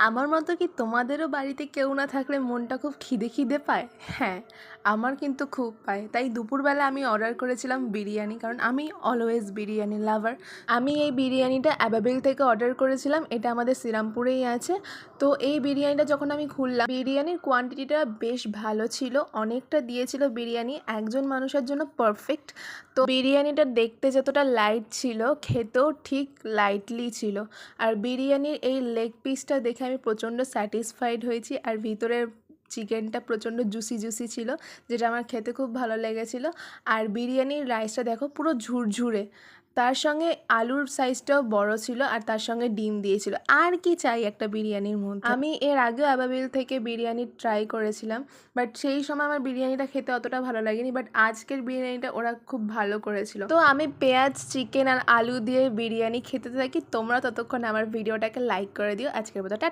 আমার মতো কি তোমাদেরও বাড়িতে কেউ না থাকলে মনটা খুব খিদে খিদে পায়? হ্যাঁ, আমার কিন্তু খুব পায়। তাই দুপুরবেলা আমি অর্ডার করেছিলাম বিরিয়ানি, কারণ আমি অলওয়েজ বিরিয়ানি লাভার। আমি এই বিরিয়ানিটা অ্যাবাবেল থেকে অর্ডার করেছিলাম, এটা আমাদের শ্রীরামপুরেই আছে। তো এই বিরিয়ানিটা যখন আমি খুললাম, বিরিয়ানির কোয়ান্টিটিটা বেশ ভালো ছিল, অনেকটা দিয়েছিল বিরিয়ানি, একজন মানুষের জন্য পারফেক্ট। তো বিরিয়ানিটা দেখতে যতটা লাইট ছিল, খেতেও ঠিক লাইটলি ছিল। আর বিরিয়ানির এই লেগ পিসটা দেখে আমি প্রচণ্ড স্যাটিসফাইড হয়েছি, আর ভিতরের চিকেনটা প্রচণ্ড জুসি জুসি ছিল, যেটা আমার খেতে খুব ভালো লেগেছিলো। আর বিরিয়ানির রাইসটা দেখো পুরো ঝুরঝুরে, তার সঙ্গে আলুর সাইজটাও বড় ছিল, আর তার সঙ্গে ডিম দিয়েছিল। আর কি চাই একটা বিরিয়ানির মধ্যে। আমি এর আগেও অ্যাবাবিল থেকে বিরিয়ানি ট্রাই করেছিলাম, বাট সেই সময় আমার বিরিয়ানিটা খেতে অতটা ভালো লাগেনি, বাট আজকের বিরিয়ানিটা ওরা খুব ভালো করেছিল। তো আমি পেঁয়াজ, চিকেন আর আলু দিয়ে বিরিয়ানি খেতে থাকি। তোমরা ততক্ষণ আমার ভিডিওটাকে লাইক করে দিও। আজকের মতো